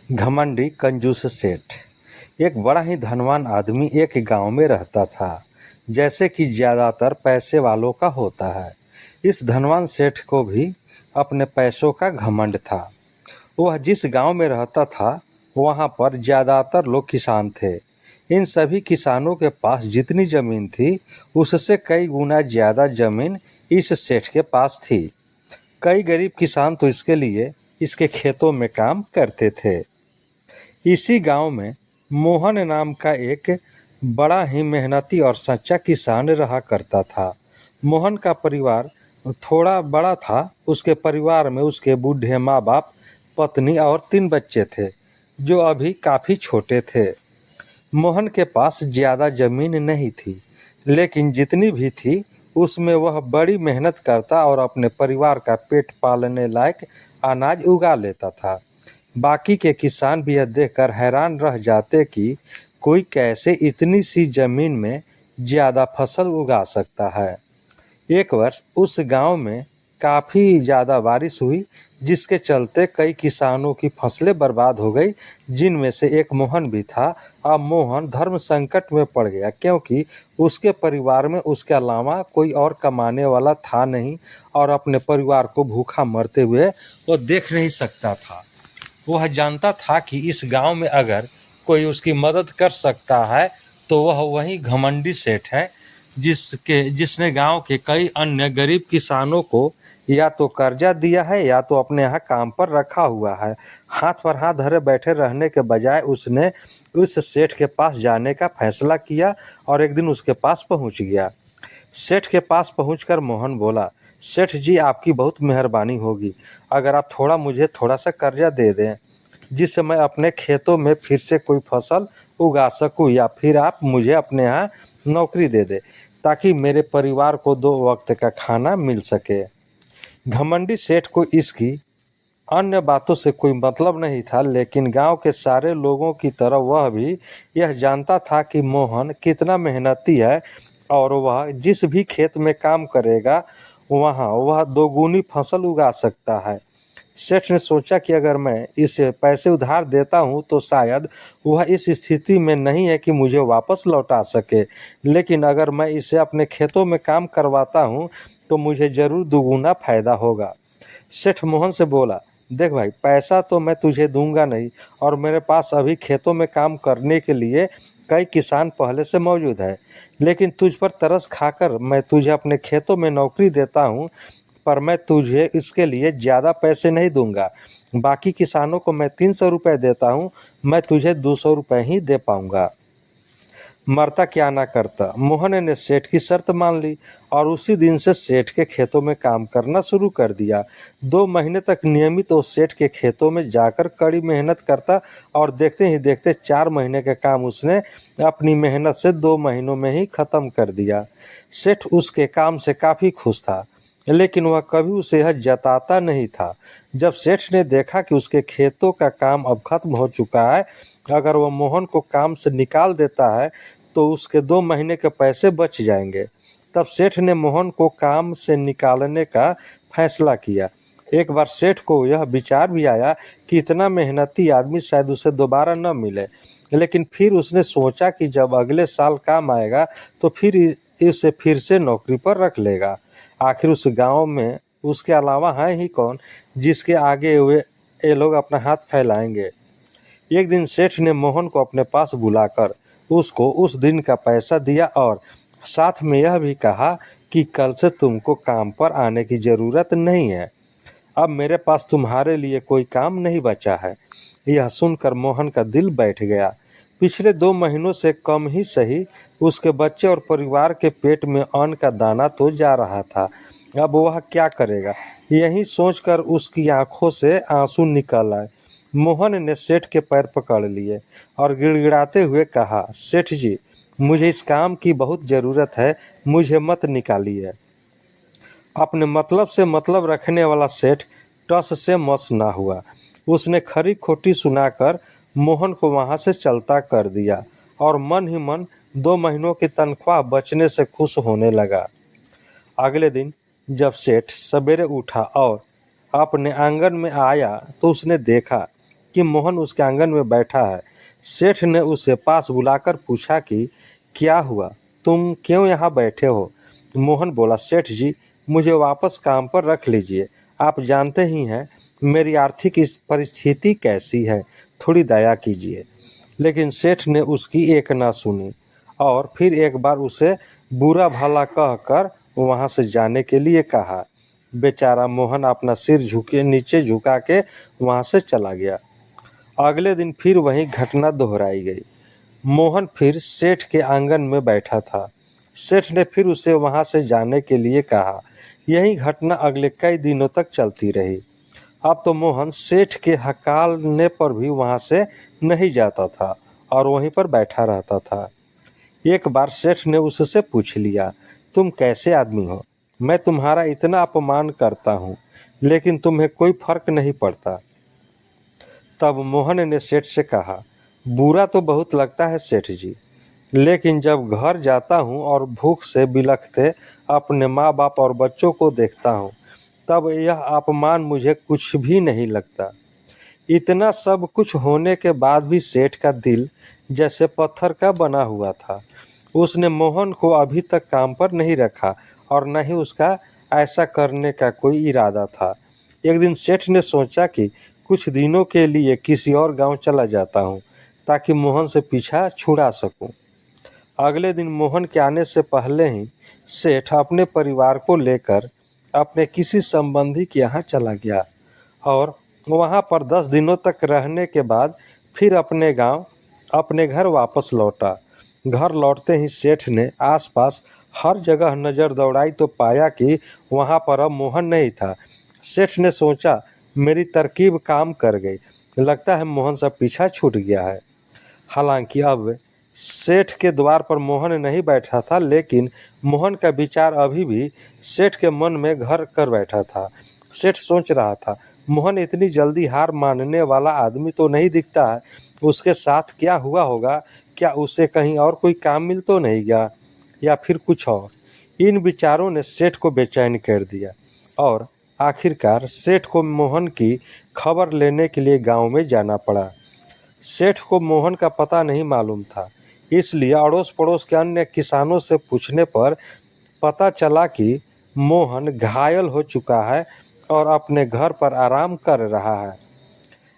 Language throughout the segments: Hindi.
घमंडी कंजूस सेठ। एक बड़ा ही धनवान आदमी एक गांव में रहता था, जैसे कि ज्यादातर पैसे वालों का होता है। इस धनवान सेठ को भी अपने पैसों का घमंड था। वह जिस गांव में रहता था, वहां पर ज्यादातर लोग किसान थे। इन सभी किसानों के पास जितनी जमीन थी, उससे कई गुना ज्यादा जमीन इस सेठ के पास थी। कई गरीब किसान तो इसके खेतों में काम करते थे। इसी गांव में मोहन नाम का एक बड़ा ही मेहनती और सच्चा किसान रहा करता था। मोहन का परिवार थोड़ा बड़ा था। उसके परिवार में उसके बूढ़े माँ बाप, पत्नी और 3 बच्चे थे, जो अभी काफी छोटे थे। मोहन के पास ज्यादा जमीन नहीं थी, लेकिन जितनी भी थी उसमें वह बड़ी मेहनत करता और अपने परिवार का पेट पालने लायक अनाज उगा लेता था। बाकी के किसान भी यह देखकर हैरान रह जाते कि कोई कैसे इतनी सी जमीन में ज्यादा फसल उगा सकता है। एक वर्ष उस गांव में काफी ज्यादा बारिश हुई, जिसके चलते कई किसानों की फसलें बर्बाद हो गई, जिनमें से एक मोहन भी था। अब मोहन धर्म संकट में पड़ गया, क्योंकि उसके परिवार में उसके अलावा कोई और कमाने वाला था नहीं और अपने परिवार को भूखा मरते हुए वो देख नहीं सकता था। वह जानता था कि इस गांव में अगर कोई उसकी मदद कर सकता है तो वह वही घमंडी सेठ है, जिसने गांव के कई अन्य गरीब किसानों को या तो कर्जा दिया है या तो अपने यहाँ काम पर रखा हुआ है। हाथ पर हाथ धरे बैठे रहने के बजाय उसने उस सेठ के पास जाने का फैसला किया और एक दिन उसके पास पहुंच गया। सेठ के पास पहुंचकर मोहन बोला, सेठ जी, आपकी बहुत मेहरबानी होगी अगर आप मुझे थोड़ा सा कर्जा दे दें, जिससे मैं अपने खेतों में फिर से कोई फसल उगा सकूं, या फिर आप मुझे अपने यहाँ नौकरी दे दें ताकि मेरे परिवार को 2 वक्त का खाना मिल सके। घमंडी सेठ को इसकी अन्य बातों से कोई मतलब नहीं था, लेकिन गांव के सारे लोगों की तरह वह भी यह जानता था कि मोहन कितना मेहनती है और वह जिस भी खेत में काम करेगा वहां वह 2 गुनी फसल उगा सकता है। सेठ ने सोचा कि अगर मैं इसे पैसे उधार देता हूं तो शायद वह इस स्थिति में नहीं है कि मुझे वापस लौटा सके, लेकिन अगर मैं इसे अपने खेतों में काम करवाता हूं तो मुझे जरूर दुगुना फायदा होगा। सेठ मोहन से बोला, देख भाई, पैसा तो मैं तुझे दूंगा नहीं और मेरे पास अभी खेतों में काम करने के लिए कई किसान पहले से मौजूद है, लेकिन तुझ पर तरस खाकर मैं तुझे अपने खेतों में नौकरी देता हूँ, पर मैं तुझे इसके लिए ज़्यादा पैसे नहीं दूंगा। बाकी किसानों को मैं 300 रुपये देता हूँ, मैं तुझे 200 रुपये ही दे पाऊंगा। मरता क्या ना करता, मोहन ने सेठ की शर्त मान ली और उसी दिन से सेठ के खेतों में काम करना शुरू कर दिया। 2 महीने तक नियमित वो सेठ के खेतों में जाकर कड़ी मेहनत करता और देखते ही देखते 4 महीने का काम उसने अपनी मेहनत से 2 महीनों में ही खत्म कर दिया। सेठ उसके काम से काफी खुश था, लेकिन वह कभी उसे यह जताता नहीं था। जब सेठ ने देखा कि उसके खेतों का काम अब खत्म हो चुका है, अगर वह मोहन को काम से निकाल देता है तो उसके 2 महीने के पैसे बच जाएंगे। तब सेठ ने मोहन को काम से निकालने का फैसला किया। एक बार सेठ को यह विचार भी आया कि इतना मेहनती आदमी शायद उसे दोबारा न मिले, लेकिन फिर उसने सोचा कि जब अगले साल काम आएगा तो फिर इसे फिर से नौकरी पर रख लेगा। आखिर उस गांव में उसके अलावा है ही कौन जिसके आगे ये लोग अपना हाथ फैलाएंगे। एक दिन सेठ ने मोहन को अपने पास बुलाकर उसको उस दिन का पैसा दिया और साथ में यह भी कहा कि कल से तुमको काम पर आने की जरूरत नहीं है। अब मेरे पास तुम्हारे लिए कोई काम नहीं बचा है। यह सुनकर मोहन का दिल बैठ गया। पिछले 2 महीनों से कम ही सही, उसके बच्चे और परिवार के पेट में अन्न का दाना तो जा रहा था। अब वह क्या करेगा, यही सोचकर उसकी आंखों से आंसू निकल आए। मोहन ने सेठ के पैर पकड़ लिए और गिड़गिड़ाते हुए कहा, सेठ जी, मुझे इस काम की बहुत ज़रूरत है, मुझे मत निकालिए। अपने मतलब से मतलब रखने वाला सेठ टस से मस ना हुआ। उसने खरी खोटी सुनाकर मोहन को वहां से चलता कर दिया और मन ही मन 2 महीनों की तनख्वाह बचने से खुश होने लगा। अगले दिन जब सेठ सवेरे उठा और अपने आंगन में आया तो उसने देखा कि मोहन उसके आंगन में बैठा है। सेठ ने उसे पास बुलाकर पूछा कि क्या हुआ, तुम क्यों यहाँ बैठे हो? मोहन बोला, सेठ जी, मुझे वापस काम पर रख लीजिए। आप जानते ही हैं मेरी आर्थिक इस परिस्थिति कैसी है, थोड़ी दया कीजिए। लेकिन सेठ ने उसकी एक ना सुनी और फिर एक बार उसे बुरा भला कहकर वहां से जाने के लिए कहा। बेचारा मोहन अपना सिर झुके नीचे झुका के वहां से चला गया। अगले दिन फिर वही घटना दोहराई गई। मोहन फिर सेठ के आंगन में बैठा था। सेठ ने फिर उसे वहां से जाने के लिए कहा। यही घटना अगले कई दिनों तक चलती रही। अब तो मोहन सेठ के हकालने पर भी वहां से नहीं जाता था और वहीं पर बैठा रहता था। एक बार सेठ ने उससे पूछ लिया, तुम कैसे आदमी हो? मैं तुम्हारा इतना अपमान करता हूँ, लेकिन तुम्हें कोई फर्क नहीं पड़ता। तब मोहन ने सेठ से कहा, बुरा तो बहुत लगता है सेठ जी, लेकिन जब घर जाता हूँ और भूख से बिलखते अपने माँ बाप और बच्चों को देखता हूँ, तब यह अपमान मुझे कुछ भी नहीं लगता। इतना सब कुछ होने के बाद भी सेठ का दिल जैसे पत्थर का बना हुआ था। उसने मोहन को अभी तक काम पर नहीं रखा और न ही उसका ऐसा करने का कोई इरादा था। एक दिन सेठ ने सोचा कि कुछ दिनों के लिए किसी और गांव चला जाता हूँ ताकि मोहन से पीछा छुड़ा सकूं। अगले दिन मोहन के आने से पहले ही सेठ अपने परिवार को लेकर अपने किसी संबंधी के यहाँ चला गया और वहाँ पर 10 दिनों तक रहने के बाद फिर अपने गांव अपने घर वापस लौटा। घर लौटते ही सेठ ने आसपास हर जगह नज़र दौड़ाई तो पाया कि वहाँ पर अब मोहन नहीं था। सेठ ने सोचा, मेरी तरकीब काम कर गई, लगता है मोहन से पीछा छूट गया है। हालांकि अब सेठ के द्वार पर मोहन नहीं बैठा था, लेकिन मोहन का विचार अभी भी सेठ के मन में घर कर बैठा था। सेठ सोच रहा था, मोहन इतनी जल्दी हार मानने वाला आदमी तो नहीं दिखता है। उसके साथ क्या हुआ होगा? क्या उसे कहीं और कोई काम मिल तो नहीं गया, या फिर कुछ और? इन विचारों ने सेठ को बेचैन कर दिया और आखिरकार सेठ को मोहन की खबर लेने के लिए गांव में जाना पड़ा। सेठ को मोहन का पता नहीं मालूम था, इसलिए अड़ोस पड़ोस के अन्य किसानों से पूछने पर पता चला कि मोहन घायल हो चुका है और अपने घर पर आराम कर रहा है।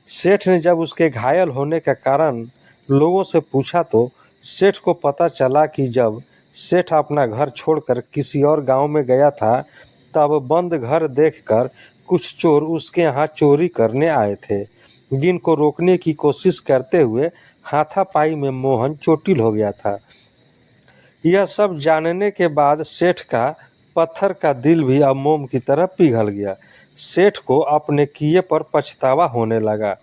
सेठ ने जब उसके घायल होने का कारण लोगों से पूछा तो सेठ को पता चला कि जब सेठ अपना घर छोड़कर किसी और गांव में गया था, तब बंद घर देखकर कुछ चोर उसके यहाँ चोरी करने आए थे, जिनको रोकने की कोशिश करते हुए हाथापाई में मोहन चोटिल हो गया था। यह सब जानने के बाद सेठ का पत्थर का दिल भी अब मोम की तरह पिघल गया। सेठ को अपने किए पर पछतावा होने लगा।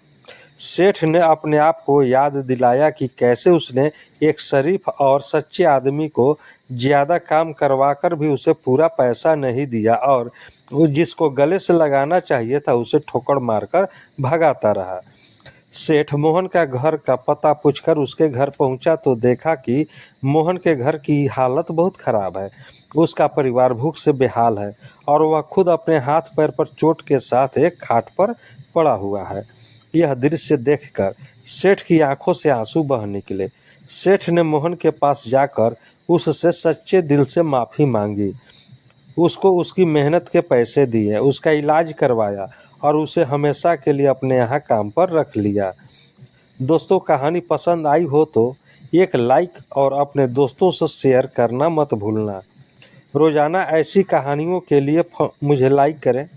सेठ ने अपने आप को याद दिलाया कि कैसे उसने एक शरीफ और सच्चे आदमी को ज़्यादा काम करवाकर भी उसे पूरा पैसा नहीं दिया और वो जिसको गले से लगाना चाहिए था उसे ठोकर मारकर भगाता रहा। सेठ मोहन का घर का पता पूछकर उसके घर पहुंचा तो देखा कि मोहन के घर की हालत बहुत खराब है। उसका परिवार भूख से बेहाल है और वह खुद अपने हाथ पैर पर चोट के साथ एक खाट पर पड़ा हुआ है। यह दृश्य देखकर सेठ की आंखों से आंसू बह निकले। सेठ ने मोहन के पास जाकर उससे सच्चे दिल से माफ़ी मांगी, उसको उसकी मेहनत के पैसे दिए, उसका इलाज करवाया और उसे हमेशा के लिए अपने यहाँ काम पर रख लिया। दोस्तों, कहानी पसंद आई हो तो एक लाइक और अपने दोस्तों से शेयर करना मत भूलना। रोज़ाना ऐसी कहानियों के लिए मुझे लाइक करें।